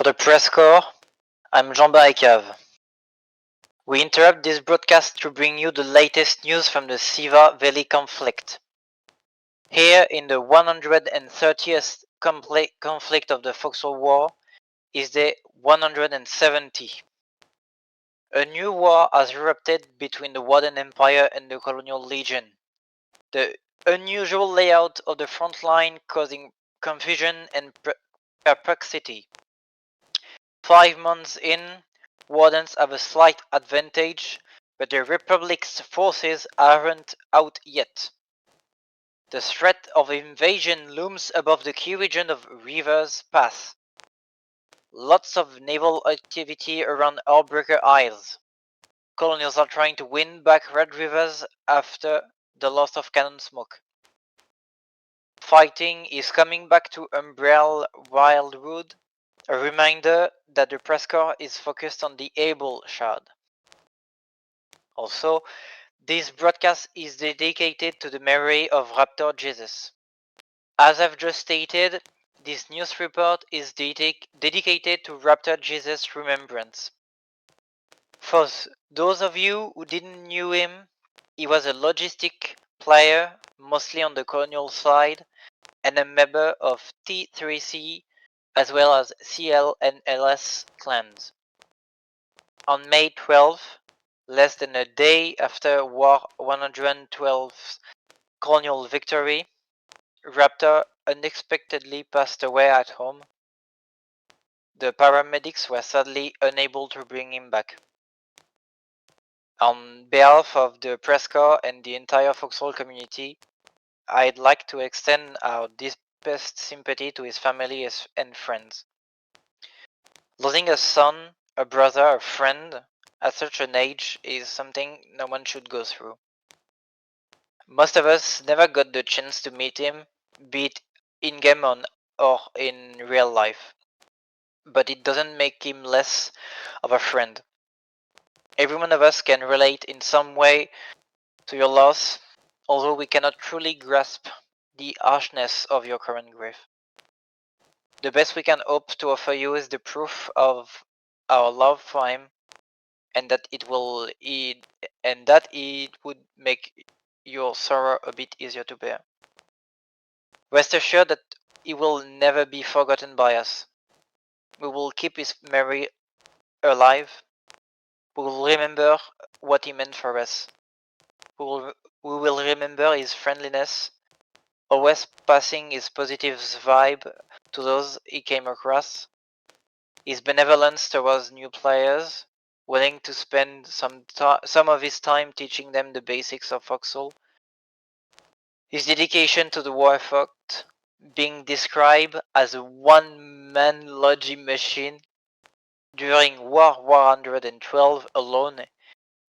For the press corps, I'm Jean Baricave. We interrupt this broadcast to bring you the latest news from the Siva Valley conflict. Here in the 130th conflict of the Foxhole War is the 170. A new war has erupted between the Warden Empire and the Colonial Legion. The unusual layout of the front line causing confusion and perplexity. 5 months in, Wardens have a slight advantage, but the Republic's forces aren't out yet. The threat of invasion looms above the key region of Rivers Pass. Lots of naval activity around Heartbreaker Isles. Colonials are trying to win back Red Rivers after the loss of cannon smoke. Fighting is coming back to Umbrel Wildwood, a reminder that the press corps is focused on the Able Shard. Also, this broadcast is dedicated to the memory of Raptor Jesus. As I've just stated, this news report is dedicated to Raptor Jesus' remembrance. For those of you who didn't know him, he was a logistic player, mostly on the colonial side, and a member of T3C as well as CL and LS clans. On May 12, less than a day after War 112's colonial victory, Raptor unexpectedly passed away at home. The paramedics were sadly unable to bring him back. On behalf of the press corps and the entire Foxhole community, I'd like to extend our deepest sympathy to his family and friends. Losing a son, a brother, a friend at such an age is something no one should go through. Most of us never got the chance to meet him, be it in-game or in real life. But it doesn't make him less of a friend. Every one of us can relate in some way to your loss, although we cannot truly grasp the harshness of your current grief. The best we can hope to offer you is the proof of our love for him, and that it would make your sorrow a bit easier to bear. Rest assured that he will never be forgotten by us. We will keep his memory alive. We will remember what he meant for us. We will remember his friendliness, always passing his positive vibe to those he came across, his benevolence towards new players, willing to spend some of his time teaching them the basics of Foxhole, his dedication to the war effort, being described as a one-man logi machine. During War 112 alone,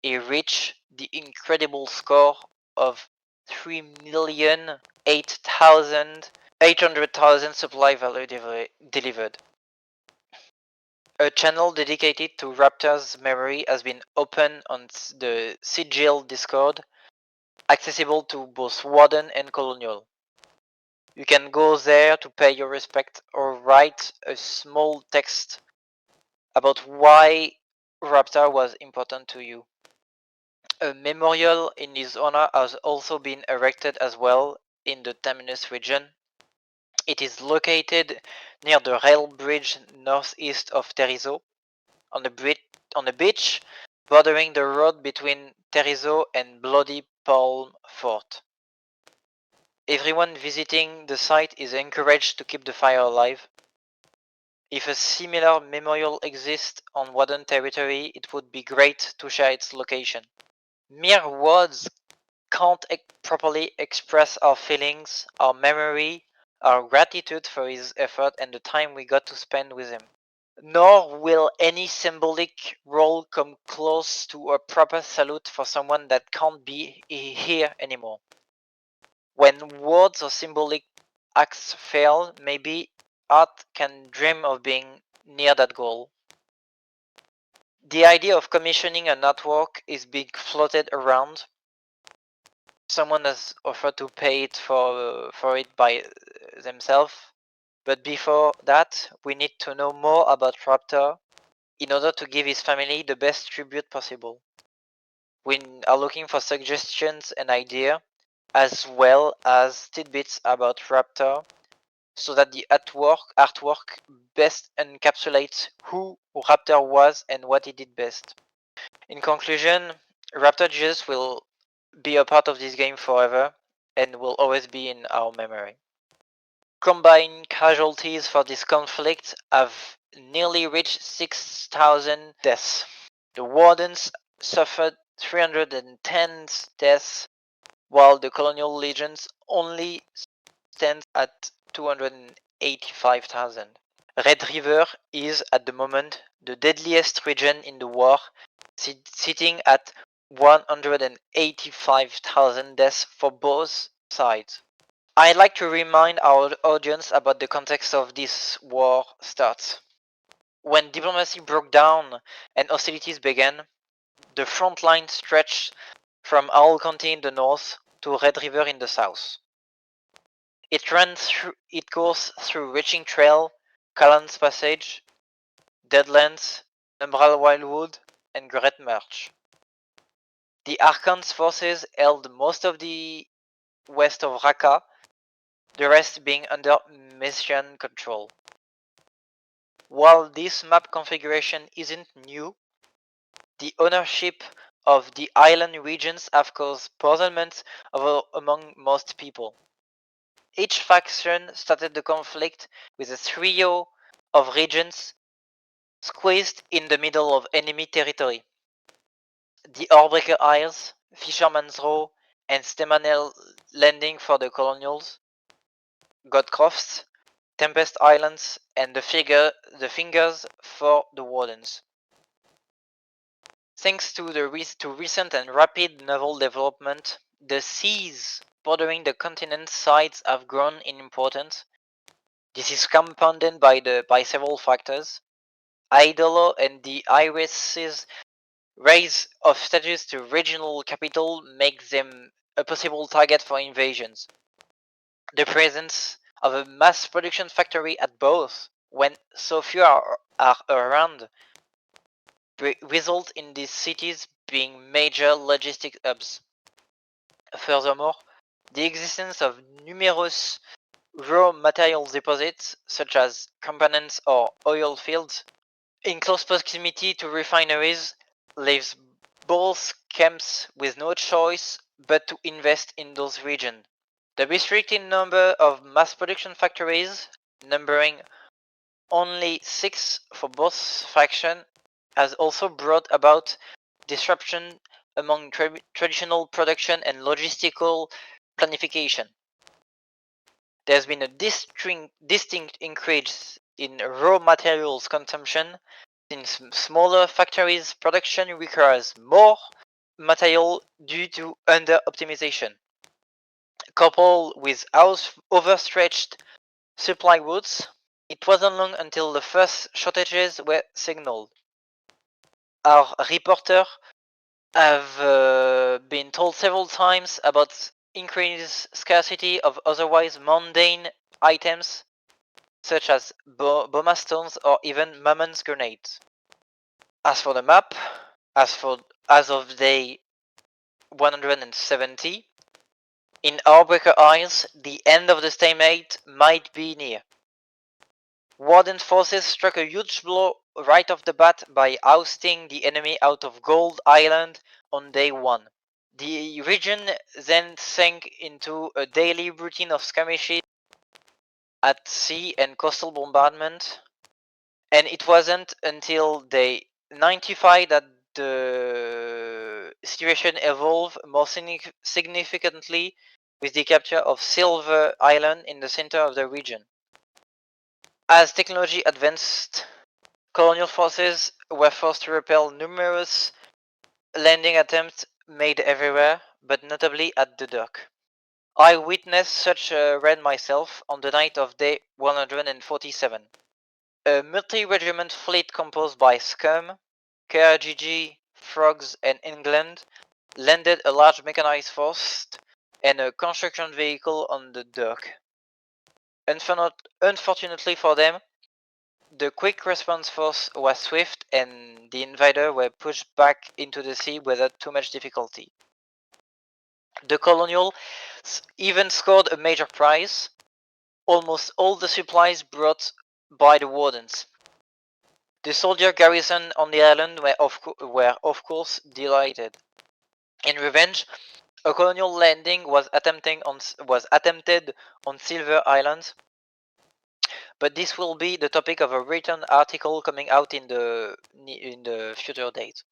he reached the incredible score of 3,800,000 supply value delivered. A channel dedicated to Raptor's memory has been opened on the Sigil Discord, accessible to both Warden and Colonial. You can go there to pay your respect or write a small text about why Raptor was important to you. A memorial in his honor has also been erected as well in the Terminus region. It is located near the rail bridge northeast of Terizo, on the beach bordering the road between Terizo and Bloody Palm Fort. Everyone visiting the site is encouraged to keep the fire alive. If a similar memorial exists on Warden territory, it would be great to share its location. Mere words can't properly express our feelings, our memory, our gratitude for his effort and the time we got to spend with him. Nor will any symbolic role come close to a proper salute for someone that can't be here anymore. When words or symbolic acts fail, maybe art can dream of being near that goal. The idea of commissioning an artwork is being floated around. Someone has offered to pay it for it by themselves. But before that, we need to know more about Raptor in order to give his family the best tribute possible. We are looking for suggestions and ideas, as well as tidbits about Raptor, so that the artwork best encapsulates who Raptor was and what he did best. In conclusion, Raptor Jesus will be a part of this game forever and will always be in our memory. Combined casualties for this conflict have nearly reached 6,000 deaths. The Wardens suffered 310 deaths, while the Colonial Legions only stands at 285,000. Red River is, at the moment, the deadliest region in the war, sitting at 185,000 deaths for both sides. I'd like to remind our audience about the context of this war starts. When diplomacy broke down and hostilities began, the front line stretched from Owl County in the north to Red River in the south. It goes through Reaching Trail, Callan's Passage, Deadlands, Umbral Wildwood, and Great March. The Archon's forces held most of the west of Raqqa, the rest being under Messian control. While this map configuration isn't new, the ownership of the island regions have caused puzzlement among most people. Each faction started the conflict with a trio of regions squeezed in the middle of enemy territory. The Orbreaker Isles, Fisherman's Row, and Stemanel Landing for the Colonials, Godcrofts, Tempest Islands, and the Fingers for the Wardens. Thanks to recent and rapid naval development, the seas bordering the continent's sides have grown in importance. This is compounded by several factors. Idolo and the Iris's raise of status to regional capital makes them a possible target for invasions. The presence of a mass production factory at both, when so few are around, result in these cities being major logistic hubs. Furthermore, the existence of numerous raw materials deposits, such as components or oil fields, in close proximity to refineries, leaves both camps with no choice but to invest in those regions. The restricted number of mass production factories, numbering only 6 for both factions, has also brought about disruption among traditional production and logistical planification. There's been a distinct increase in raw materials consumption, since smaller factories' production requires more material due to under-optimization. Coupled with overstretched supply routes, it wasn't long until the first shortages were signaled. Our reporter have been told several times about increased scarcity of otherwise mundane items, such as Boma stones or even Mammon's grenades. As for the map, as of day 170, in Orbreaker Isles, the end of the Stalemate might be near. Warden's forces struck a huge blow right off the bat by ousting the enemy out of Gold Island on day 1. The region then sank into a daily routine of skirmishes at sea and coastal bombardment, and it wasn't until day 95 that the situation evolved more significantly with the capture of Silver Island in the center of the region. As technology advanced, colonial forces were forced to repel numerous landing attempts made everywhere, but notably at the dock. I witnessed such a raid myself on the night of day 147. A multi-regiment fleet composed by Scum, KRGG, Frogs, and England landed a large mechanized force and a construction vehicle on the dock. Unfortunately for them, the quick response force was swift and the invader were pushed back into the sea without too much difficulty. The Colonials even scored a major prize, almost all the supplies brought by the Wardens. The soldier garrison on the island were of course delighted. In revenge, a colonial landing was attempted on Silver Island, but this will be the topic of a written article coming out in the future date.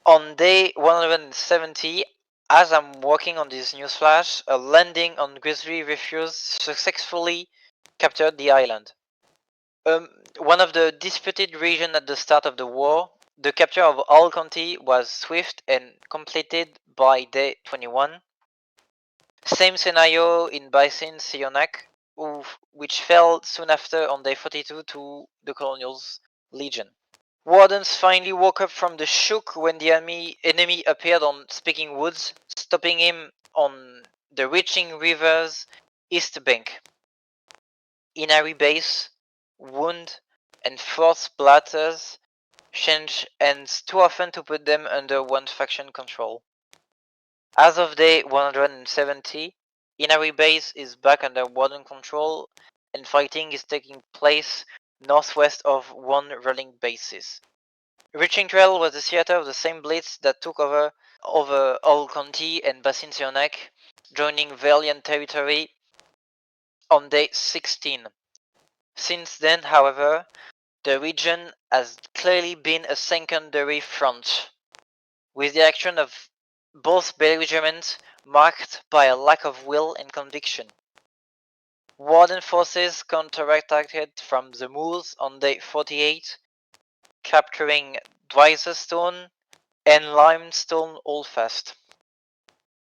On day 170, as I'm working on this newsflash, a landing on Grizzly Refuge successfully captured the island. One of the disputed regions at the start of the war, the capture of Hull County was swift and completed by day 21. Same scenario in Baisin Sionac, which fell soon after on day 42 to the Colonials' Legion. Wardens finally woke up from the shock when the enemy appeared on Speaking Woods, stopping him on the Reaching River's east bank. Inari Base, Wound, and Force Blatters change hands too often to put them under one faction control. As of day 170, Inari Base is back under Warden control and fighting is taking place northwest of one rolling basis. Reaching Trail was the theater of the same blitz that took over Hull County and Basin Sionac, joining Valiant territory on day 16. Since then, however, the region has clearly been a secondary front, with the action of both belligerents marked by a lack of will and conviction. Warden forces counterattacked from the moors on day 48, capturing Dwyerstone and Limestone Holdfast.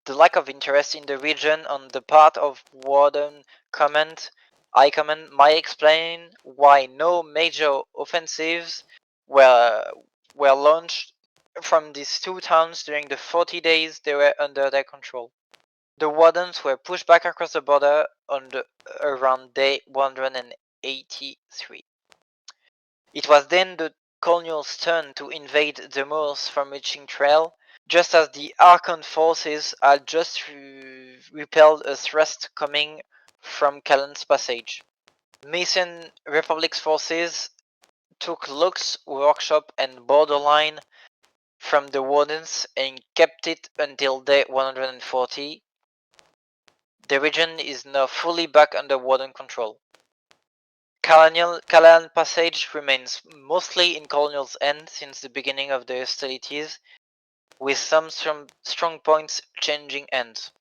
The lack of interest in the region on the part of Warden High Command might explain why no major offensives were launched from these two towns during the 40 days they were under their control. The Wardens were pushed back across the border around day 183. It was then the Colonials' turn to invade the moors from Reaching Trail, just as the Archon forces had just repelled a thrust coming from Callan's Passage. Mason Republic's forces took Luke's workshop and borderline from the Wardens and kept it until day 140. The region is now fully back under Warden control. Callan Passage remains mostly in Colonial's hands since the beginning of the hostilities, with some strong points changing hands.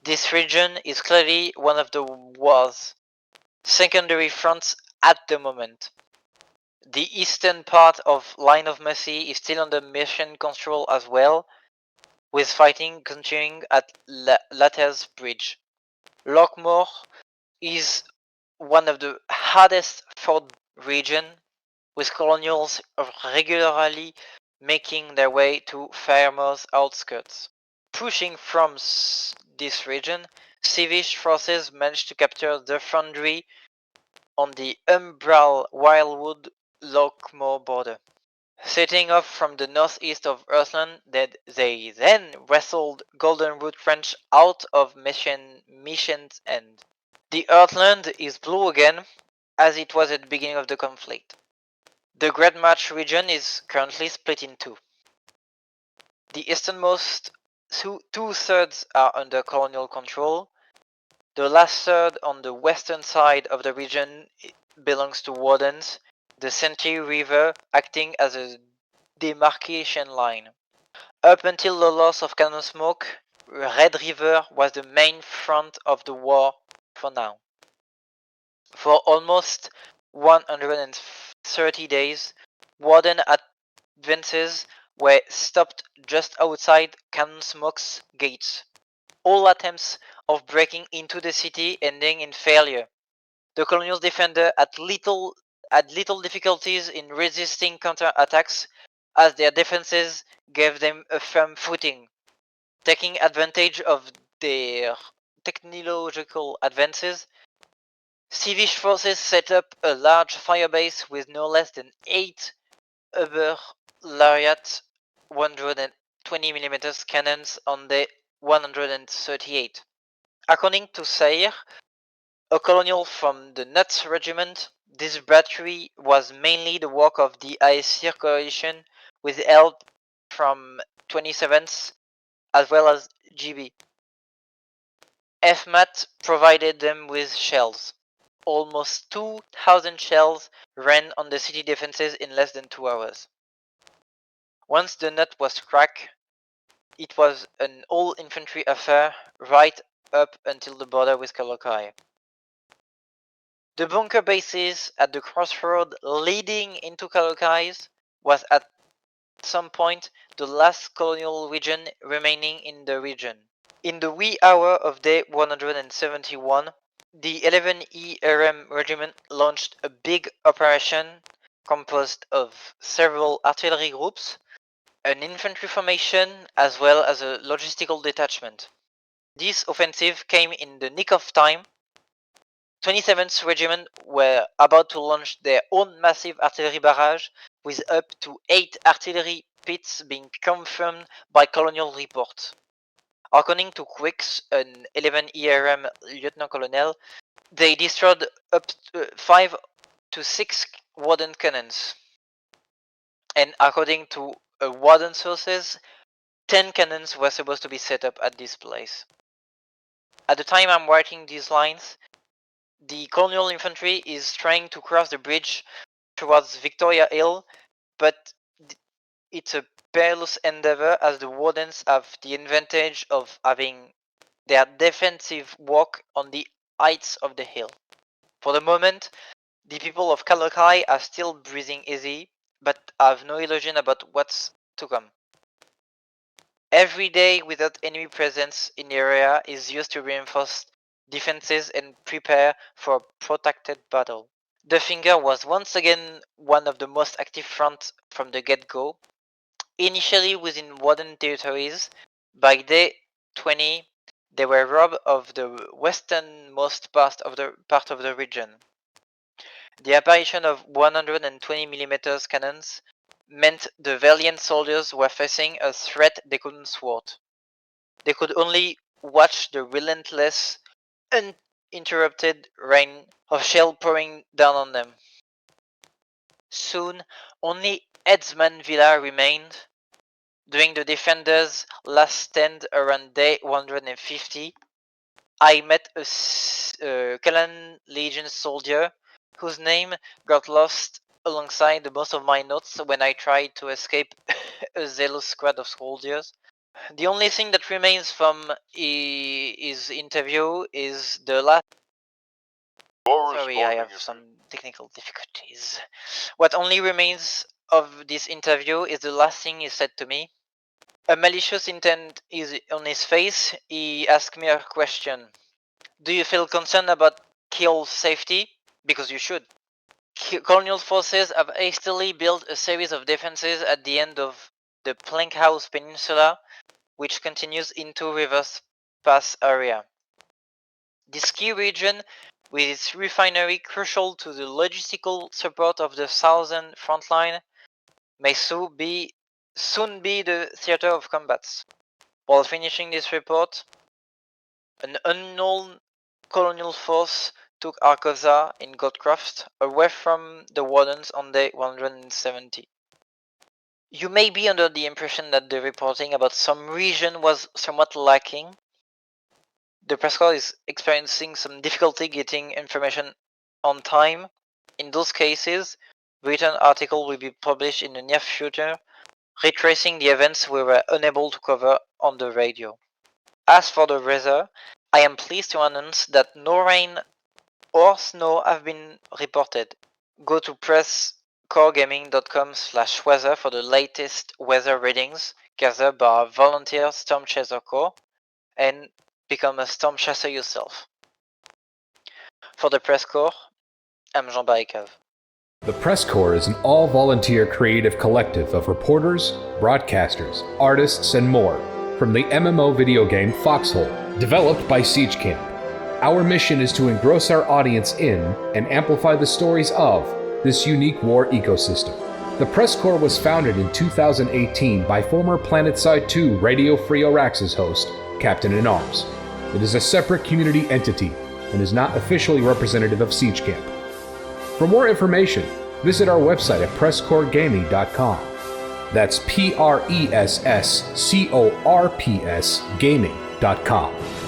This region is clearly one of the war's secondary fronts at the moment. The eastern part of Line of Mercy is still under mission control as well, with fighting continuing at Latter's Bridge. Lockmore is one of the hardest fought regions, with Colonials regularly making their way to Firemore's outskirts. Pushing from this region, Civish forces managed to capture the foundry on the Umbral Wildwood Lockmore border. Setting off from the northeast of Earthland, they then wrestled Goldenwood Trench out of Mission's End. The Earthland is blue again, as it was at the beginning of the conflict. The Great March region is currently split in two. The easternmost two-thirds are under colonial control. The last third on the western side of the region belongs to Wardens, the Sentry River acting as a demarcation line. Up until the loss of Cannon Smoke, Red River was the main front of the war for now. For almost 130 days, Warden advances were stopped just outside Cannon Smoke's gates. All attempts of breaking into the city ending in failure. The Colonials defender had little difficulties in resisting counterattacks, as their defenses gave them a firm footing. Taking advantage of their technological advances, Swedish forces set up a large firebase with no less than 8 Uber Lariat 120mm cannons on the 138. According to Sayre, a colonel from the Nuts Regiment, this battery was mainly the work of the Aesir coalition with help from 27th as well as GB. FMAT provided them with shells. Almost 2,000 shells ran on the city defenses in less than 2 hours. Once the nut was cracked, it was an all-infantry affair right up until the border with Kalokai. The bunker bases at the crossroad leading into Kalokais was at some point the last colonial region remaining in the region. In the wee hour of day 171, the 11E RM Regiment launched a big operation composed of several artillery groups, an infantry formation, as well as a logistical detachment. This offensive came in the nick of time. 27th Regiment were about to launch their own massive artillery barrage, with up to 8 artillery pits being confirmed by colonial reports. According to Quicks, an 11 ERM lieutenant colonel, they destroyed up to 5 to 6 Warden cannons. And according to Warden sources, 10 cannons were supposed to be set up at this place. At the time I'm writing these lines, the colonial infantry is trying to cross the bridge towards Victoria Hill, but it's a perilous endeavor as the Wardens have the advantage of having their defensive work on the heights of the hill. For the moment, the people of Kalokai are still breathing easy, but have no illusion about what's to come. Every day without enemy presence in the area is used to reinforce defenses and prepare for a protracted battle. The Finger was once again one of the most active fronts from the get-go, initially within Warden territories. By day 20, they were robbed of the westernmost part of the region. The apparition of 120mm cannons meant the valiant soldiers were facing a threat they couldn't thwart. They could only watch the relentless, uninterrupted rain of shell pouring down on them. Soon, only Headsman Villa remained. During the defenders' last stand around day 150, I met a Kalan Legion soldier whose name got lost alongside most of my notes when I tried to escape a zealous squad of soldiers. The only thing that remains from his interview is the last... Sorry, I have some technical difficulties. What only remains of this interview is the last thing he said to me. A malicious intent is on his face. He asked me a question. Do you feel concerned about Kiel's safety? Because you should. Colonial forces have hastily built a series of defenses at the end of the Plank House Peninsula, which continues into Rivers Pass area. This key region, with its refinery crucial to the logistical support of the southern front line, may soon be the theater of combats. While finishing this report, an unknown colonial force took Arkoza in Goldcroft away from the Wardens on day 170. You may be under the impression that the reporting about some region was somewhat lacking. The PressCorps is experiencing some difficulty getting information on time. In those cases, written article will be published in the near future, retracing the events we were unable to cover on the radio. As for the weather, I am pleased to announce that no rain or snow have been reported. Go to PressCorpsGaming.com/weather for the latest weather readings gathered by our volunteer Storm Chaser Corps and become a Storm Chaser yourself. For the PressCorps, I'm Jean Barricave. The PressCorps is an all-volunteer creative collective of reporters, broadcasters, artists, and more from the MMO video game Foxhole, Developed by Siege Camp, our mission is to engross our audience in and amplify the stories of this unique war ecosystem. The PressCorps was founded in 2018 by former Planetside 2 Radio Free Auraxis host, CaptainInArms. It is a separate community entity and is not officially representative of Siege Camp. For more information, visit our website at PressCorpsGaming.com. That's PressCorps Gaming.com.